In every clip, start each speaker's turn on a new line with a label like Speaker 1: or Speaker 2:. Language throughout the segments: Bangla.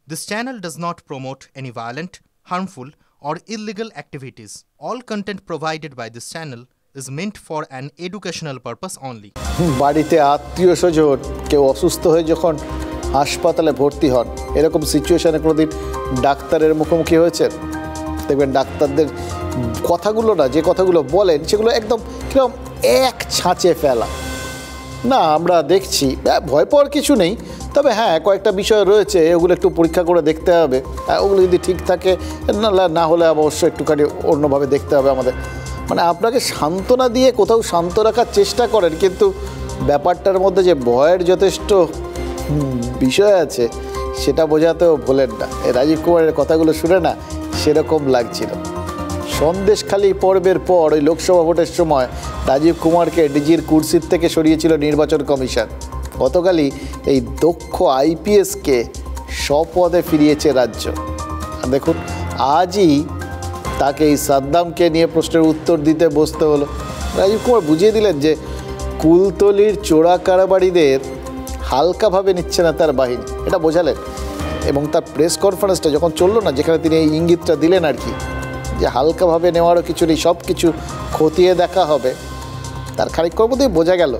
Speaker 1: This channel does not promote any violent, harmful, or illegal activities. All content provided by this channel is meant for an educational purpose only.
Speaker 2: বাড়িতে আত্মীয় স্বজন কেউ অসুস্থ হয়ে যখন হাসপাতালে ভর্তি হন, এরকম সিচুয়েশনে কোনোদিন ডাক্তারের মুখোমুখি হয়েছেন? দেখবেন ডাক্তারদের কথাগুলো না, যে কথাগুলো বলেন সেগুলো একদম কিরকম এক ছাঁচে ফেলা। না, আমরা দেখছি ভয় পাওয়ার কিছু নেই, তবে হ্যাঁ কয়েকটা বিষয় রয়েছে, ওগুলো একটু পরীক্ষা করে দেখতে হবে। ওগুলো যদি ঠিক থাকে, না হলে অবশ্যই একটুখানি অন্যভাবে দেখতে হবে আমাদের। মানে আপনাকে সান্ত্বনা দিয়ে কোথাও শান্ত রাখার চেষ্টা করেন, কিন্তু ব্যাপারটার মধ্যে যে ভয়ের যথেষ্ট বিষয় আছে সেটা বোঝাতেও ভোলেন না। রাজীব কুমারের কথাগুলো শুনে না সেরকম লাগছিল। সন্দেশখালী পর্বের পর ওই লোকসভা ভোটের সময় রাজীব কুমারকে ডিজির কুর্সির থেকে সরিয়েছিল নির্বাচন কমিশন। গতকালই এই দক্ষ আইপিএসকে স্বপদে ফিরিয়েছে রাজ্য। আর দেখুন, আজই তাকে এই সাদ্দামকে নিয়ে প্রশ্নের উত্তর দিতে বসতে হলো। রাজীব কুমার বুঝিয়ে দিলেন যে কুলতলির চোরা কারবারিদের হালকাভাবে নিচ্ছে না তার বাহিনী, এটা বোঝালেন। এবং তার প্রেস কনফারেন্সটা যখন চললো না, যেখানে তিনি এই ইঙ্গিতটা দিলেন আর কি, যে হালকাভাবে নেওয়ারও কিছু নেই, সব কিছু খতিয়ে দেখা হবে, তার খানিকক্ষণ মধ্যেই বোঝা গেল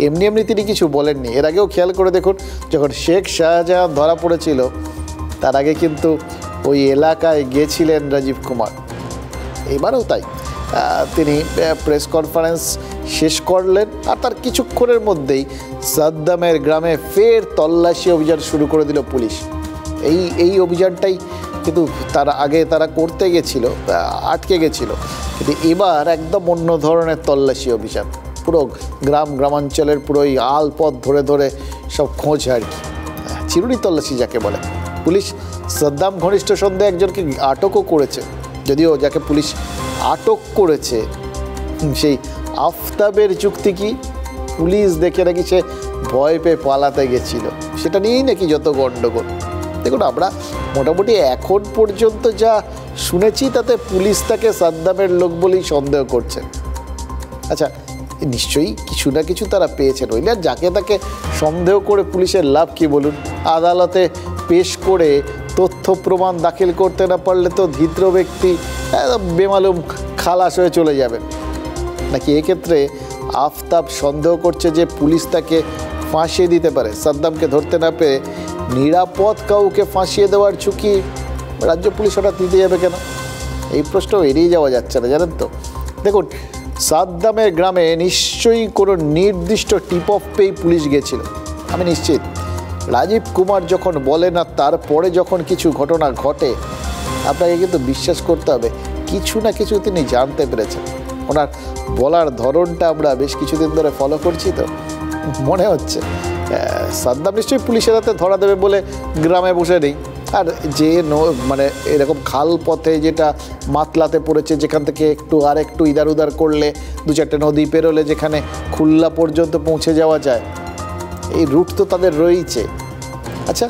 Speaker 2: এমনি এমনি তিনি কিছু বলেননি। এর আগেও খেয়াল করে দেখুন, যখন শেখ শাহজাহান ধরা পড়েছিল তার আগে কিন্তু ওই এলাকায় গিয়েছিলেন রাজীব কুমার। এবারেও তাই, তিনি প্রেস কনফারেন্স শেষ করলেন আর তার কিছুক্ষণের মধ্যেই সাদ্দামের গ্রামে ফের তল্লাশি অভিযান শুরু করে দিল পুলিশ। এই অভিযানটাই কিন্তু তার আগে তারা করতে গেছিল, আটকে গেছিল, কিন্তু এবার একদম অন্য ধরনের তল্লাশি অভিযান। পুরো গ্রামাঞ্চলের পুরো এই আলপথ ধরে ধরে সব খোঁজ আর কি, চিরুনি তল্লাশি যাকে বলে। পুলিশ সাদ্দাম ঘনিষ্ঠ সন্দেহে একজনকে আটকও করেছে, যদিও যাকে পুলিশ আটক করেছে সেই আফতাবের যুক্তি কি, পুলিশ দেখে নাকি সে ভয় পেয়ে পালাতে গেছিল, সেটা নিয়েই নাকি যত গণ্ডগোল। দেখুন, আমরা মোটামুটি এখন পর্যন্ত যা শুনেছি তাতে পুলিশ তাকে সাদ্দামের লোক বলেই সন্দেহ করছে। আচ্ছা, নিশ্চয়ই কিছু না কিছু তারা পেয়েছেন, নইলে আর যাকে তাকে সন্দেহ করে পুলিশের লাভ কি বলুন? আদালতে পেশ করে তথ্য প্রমাণ দাখিল করতে না পারলে তো ধৃত ব্যক্তি বেমালুম খালাস হয়ে চলে যাবেন। নাকি এক্ষেত্রে আফতাব সন্দেহ করছে যে পুলিশ তাকে ফাঁসিয়ে দিতে পারে, সাদ্দামকে ধরতে না পেরে নিরাপদ কাউকে ফাঁসিয়ে দেওয়ার ঝুঁকি রাজ্য পুলিশ হঠাৎ দিতে যাবে কেন? এই প্রশ্ন এড়িয়ে যাওয়া যাচ্ছে না, জানেন তো। দেখুন, সাদ্দামের গ্রামে নিশ্চয়ই কোনো নির্দিষ্ট টিপ অফ পেয়ে পুলিশ গেছিল, আমি নিশ্চিত। রাজীব কুমার যখন বলেন আর তারপরে যখন কিছু ঘটনা ঘটে, আপনাকে কিন্তু বিশ্বাস করতে হবে কিছু না কিছু তিনি জানতে পেরেছেন। ওনার বলার ধরনটা আমরা বেশ কিছুদিন ধরে ফলো করছি, তো মনে হচ্ছে সাদ্দাম নিশ্চয়ই পুলিশের হাতে ধরা দেবে বলে গ্রামে বসে নেই। আর যে মানে এরকম খাল পথে যেটা মাতলাতে পড়েছে, যেখান থেকে একটু ইদার উদার করলে 2-4টে নদী পেরোলে যেখানে খুলনা পর্যন্ত পৌঁছে যাওয়া যায়, এই রুট তো তাদের রয়েছে। আচ্ছা,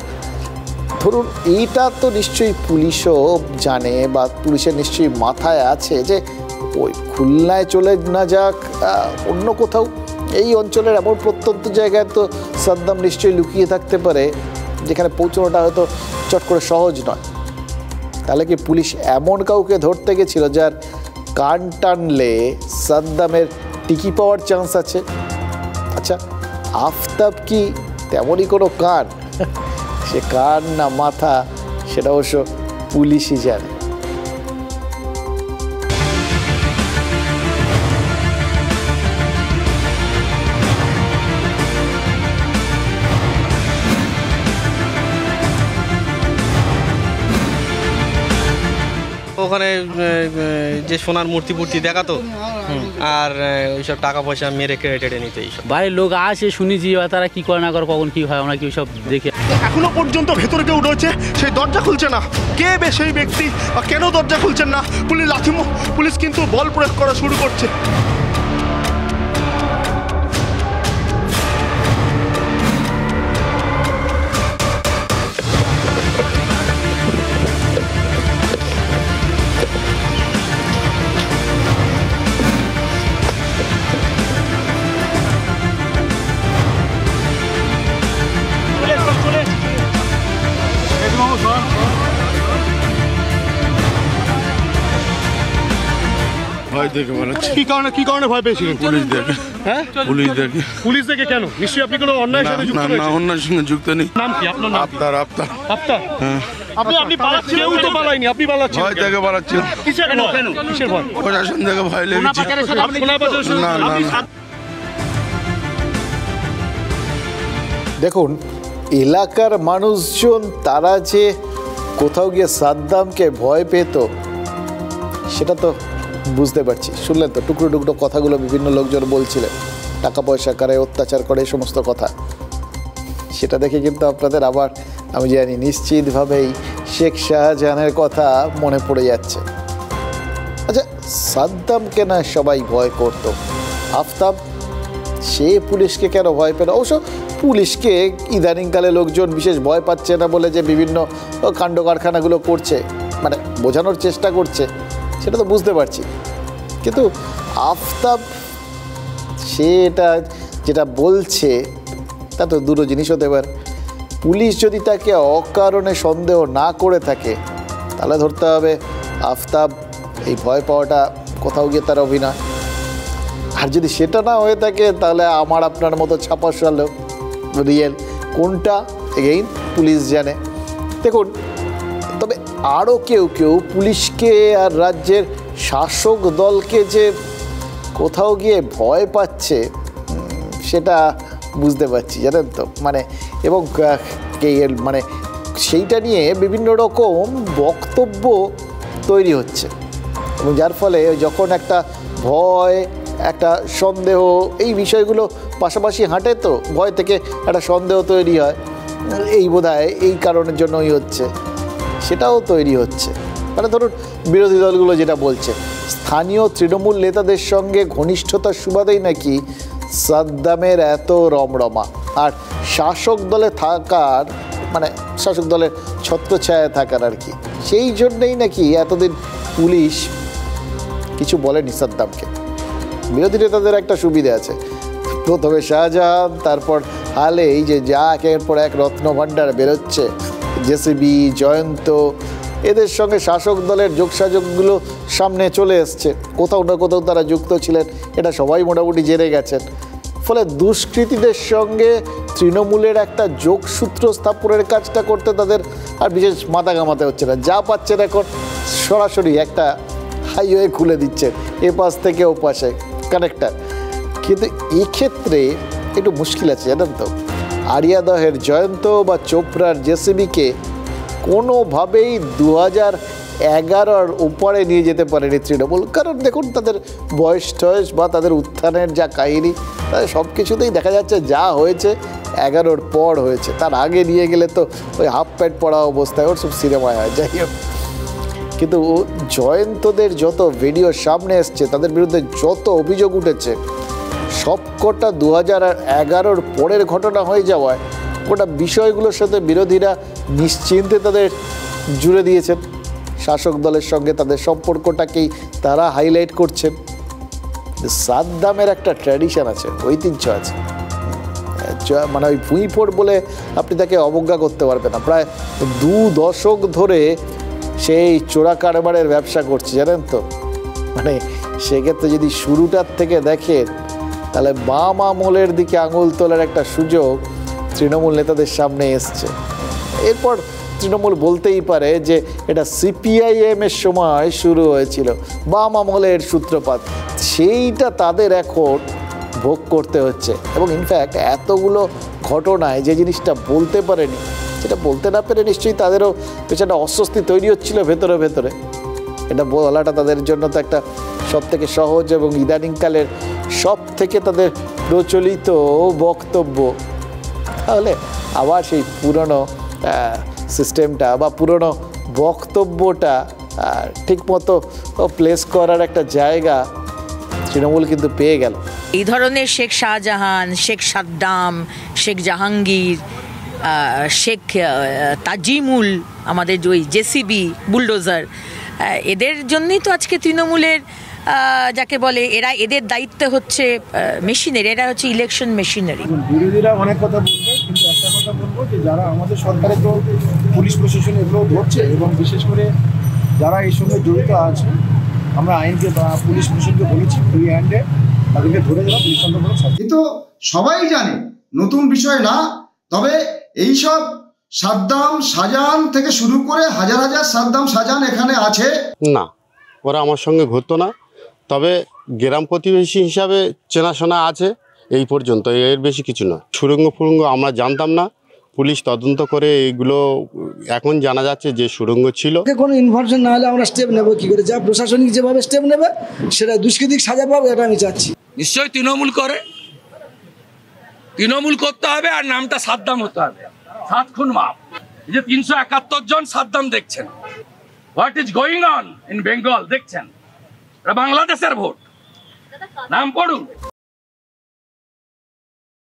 Speaker 2: ধরুন এইটা তো নিশ্চয়ই পুলিশও জানে, বা পুলিশের নিশ্চয়ই মাথায় আছে যে ওই খুলনায় চলে না যাক, অন্য কোথাও এই অঞ্চলের এমন প্রত্যন্ত জায়গায় তো সাদ্দাম নিশ্চয়ই লুকিয়ে থাকতে পারে, যেখানে পৌঁছানোটা হয়তো চট করে সহজ নয়। তাহলে কি পুলিশ এমন কাউকে ধরতে গেছিল যার কান টানলে সাদ্দামের টিকি পাওয়ার চান্স আছে? আচ্ছা, আফতাব কি তেমনই কোনো কান? সে কান না মাথা সেটা অবশ্য পুলিশই জানে।
Speaker 3: ওখানে যে সোনার মূর্তি দেখাতো, আর ওইসব টাকা পয়সা মেরে কেটে নিতে, এইসব
Speaker 4: বাইরের লোক আসে শুনেছি, বা তারা কি করে না করে, কখন কি হয় আমরা কি ওইসব দেখে।
Speaker 5: এখনো পর্যন্ত ভেতরে কেউ রয়েছে, সেই দরজা খুলছে না। কে বে সেই ব্যক্তি বা কেন দরজা খুলছেন না? পুলিশ কিন্তু বল প্রয়োগ করা শুরু করছে।
Speaker 6: ভয় দেখে বেড়াচ্ছি।
Speaker 5: কি কারণে ভয় পেয়েছিলেন?
Speaker 6: পুলিশ দেখে।
Speaker 5: হ্যাঁ, পুলিশ দেখে কেন? নিশ্চয়ই আপনি কোনো অন্যায়ের সাথে যুক্ত রয়েছেন।
Speaker 6: না, অন্যায়ের সঙ্গে যুক্ত নেই।
Speaker 5: নাম কি আপনার? নাম
Speaker 6: আফতার।
Speaker 5: আফতার? হ্যাঁ। আপনি পালাচ্ছেন? কেউ তো পালায়নি, আপনি পালাচ্ছেন।
Speaker 6: ভয় থেকে পালাচ্ছি।
Speaker 5: কিসের ভয়?
Speaker 6: প্রশাসন থেকে ভয় লেগেছে। না।
Speaker 2: দেখুন, এলাকার মানুষজন তারা যে কোথাও গিয়ে সাদ্দামকে ভয় পেত সেটা তো বুঝতে পারছি। শুনলেন তো টুকরো টুকরো কথাগুলো বিভিন্ন লোকজন বলছিলেন, টাকা পয়সা করে, অত্যাচার করে, এই সমস্ত কথা। সেটা দেখে কিন্তু আপনাদের আবার আমি জানি নিশ্চিতভাবেই শেখ শাহজাহানের কথা মনে পড়ে যাচ্ছে। আচ্ছা, সাদ্দামকে না সবাই ভয় করত, আফতাব সে পুলিশকে কেন ভয় পেল? অবশ্য পুলিশকে ইদানিংকালে লোকজন বিশেষ ভয় পাচ্ছে না বলে যে বিভিন্ন কাণ্ড কারখানাগুলো করছে, মানে বোঝানোর চেষ্টা করছে, সেটা তো বুঝতে পারছি। কিন্তু আফতাব সে এটা যেটা বলছে তা তো দুটো জিনিস হতে পারে। পুলিশ যদি তাকে অকারণে সন্দেহ না করে থাকে তাহলে ধরতে হবে আফতাব এই ভয় পাওয়াটা কোথাও গিয়ে তার অভিনয়। আর যদি সেটা না হয়ে থাকে তাহলে আমার আপনার মতো ছাপাশালো রিয়েল কোনটা এগেইন পুলিশ জানে। দেখুন, তবে আরও কেউ কেউ পুলিশকে আর রাজ্যের শাসক দলকে যে কোথাও গিয়ে ভয় পাচ্ছে সেটা বুঝতে পারছি, জানেন তো। মানে এবং মানে সেইটা নিয়ে বিভিন্ন রকম বক্তব্য তৈরি হচ্ছে এবং যার ফলে যখন একটা ভয়, একটা সন্দেহ, এই বিষয়গুলো পাশাপাশি হাঁটে তো ভয় থেকে একটা সন্দেহ তৈরি হয়, এই বোধহয় এই কারণের জন্যই হচ্ছে, সেটাও তৈরি হচ্ছে। মানে ধরুন বিরোধী দলগুলো যেটা বলছে, স্থানীয় তৃণমূল নেতাদের সঙ্গে ঘনিষ্ঠতার সুবাদেই নাকি সাদ্দামের এত রমরমা, আর শাসক দলে থাকার মানে শাসক দলের ছত্রছায়ায় থাকার আর কি, সেই জন্যেই নাকি এতদিন পুলিশ কিছু বলেনি সাদ্দামকে। বিরোধী নেতাদের একটা সুবিধা আছে, প্রথমে শাহজাহান, তারপর হালে এই যে যা একের পর এক রত্নভাণ্ডার বেরোচ্ছে, জেসিবি, জয়ন্ত, এদের সঙ্গে শাসক দলের যোগসাযোগগুলো সামনে চলে এসছে, কোথাও না কোথাও তারা যুক্ত ছিলেন, এটা সবাই মোটামুটি জেনে গেছেন। ফলে দুষ্কৃতীদের সঙ্গে তৃণমূলের একটা যোগসূত্র স্থাপনের কাজটা করতে তাদের আর বিশেষ মাথা ঘামাতে হচ্ছে না। যা পাচ্ছেন এখন সরাসরি একটা হাইওয়ে খুলে দিচ্ছেন, এ পাশ থেকে ও পাশে কানেক্টার। কিন্তু এক্ষেত্রে একটু মুশকিল আছে, জানেন তো। আরিয়াদহের জয়ন্ত বা চোপড়ার জেসিবিকে কোনোভাবেই 2011 উপরে নিয়ে যেতে পারেনি তৃণমূল, কারণ দেখুন তাদের বয়স টয়স বা তাদের উত্থানের যা কাহিনী, তাদের সব কিছুতেই দেখা যাচ্ছে যা হয়েছে 11 পর হয়েছে। তার আগে নিয়ে গেলে তো ওই হাফ প্যান্ট পরা অবস্থায় ওর সব সিনেমায় হয়, যাই হোক। কিন্তু জয়ন্তদের যত ভিডিও সামনে এসছে, তাদের বিরুদ্ধে যত অভিযোগ উঠেছে, সবকটা 2011 পরের ঘটনা হয়ে যাওয়ায় গোটা বিষয়গুলোর সাথে বিরোধীরা নিশ্চিন্তে তাদের জুড়ে দিয়েছেন। শাসক দলের সঙ্গে তাদের সম্পর্কটাকেই তারা হাইলাইট করছেন। সাদ্দামের একটা ট্র্যাডিশন আছে, ঐতিহ্য আছে, মানে ওই ভুঁইফোড় বলে আপনি তাকে অবজ্ঞা করতে পারবেন না। প্রায় 2 দশক ধরে সেই চোরা কারবারের ব্যবসা করছে, জানেন তো। মানে সেক্ষেত্রে যদি শুরুটার থেকে দেখেন তাহলে বাম আমলের দিকে আঙুল তোলার একটা সুযোগ তৃণমূল নেতাদের সামনে এসছে। এরপর তৃণমূল বলতেই পারে যে এটা সিপিআইএমের সময় শুরু হয়েছিল, বাম আমলের সূত্রপাত, সেইটা তাদের এখন ভোগ করতে হচ্ছে। এবং ইনফ্যাক্ট এতগুলো ঘটনায় যে জিনিসটা বলতে পারেনি, সেটা বলতে না পেরে নিশ্চয়ই তাদেরও পেছনে অস্বস্তি তৈরি হচ্ছিল ভেতরে ভেতরে। এটা বলাটা তাদের জন্য তো একটা সব থেকে সহজ এবং ইদানিংকালের সব থেকে তাদের প্রচলিত বক্তব্য। তাহলে আবার সেই পুরনো সিস্টেমটা বা পুরনো বক্তব্যটা ঠিকমতো প্লেস করার একটা জায়গা তৃণমূল কিন্তু পেয়ে গেল।
Speaker 7: এই ধরনের শেখ শাহজাহান, শেখ সাদ্দাম, শেখ জাহাঙ্গীর, শেখ তাজিমুল, আমাদের ওই জেসিবি, বুলডোজার, এদের জন্যই তো আজকে তৃণমূলের যাকে বলে এদের দায়িত্ব হচ্ছে মেশিনারি, এরা হচ্ছে ইলেকশন মেশিনারি।
Speaker 8: বিরোধীরা অনেক কথা বলবে, কিন্তু একটা কথা বলবো যে যারা আমাদের সরকারে তো পুলিশ প্রশাসন এগুলো ধরছে, এবং বিশেষ করে যারা এই সঙ্গে জড়িত আছে, আমরা আইনকে বা পুলিশ প্রশাসনকে বলেছি ফ্রি হ্যান্ডে তাদেরকে ধরে দেওয়া দৃষ্টান্তমূলক শাস্তি।
Speaker 9: কিন্তু সবাই জানে নতুন বিষয় না, তবে এইসব সাদ্দাম শাহজাহান থেকে শুরু করে হাজার হাজার সাদ্দাম শাহজাহান এখানে আছে।
Speaker 10: না, ওরা আমার সঙ্গে ঘুরতো না, তবে গ্রাম প্রতিবেশী হিসাবে চেনাশোনা আছে, এই পর্যন্ত, এর বেশি কিছু না। সুড়ঙ্গ ফুড়ঙ্গ আমরা জানতাম না, পুলিশ তদন্ত করে এইগুলো এখন জানা যাচ্ছে যে সুড়ঙ্গ ছিল।
Speaker 8: কোনো ইনফরমেশন না হলে আমরা স্টেপ নেব কি করে? যা প্রশাসনিক যেভাবে স্টেপ নেবে সেটা দুষ্কৃতিক সাজা পাবো, এটা আমি চাচ্ছি।
Speaker 11: নিশ্চয়ই তৃণমূল করে, তৃণমূল করতে হবে, আর নামটা সাদ্দাম হতে হবে। 7 খুন মাপ, যে 371 জন সাদ্দাম দেখছেন। What is going on in Bengal দেখছেন, বাংলাদেশের ভোট, নাম পড়ুন।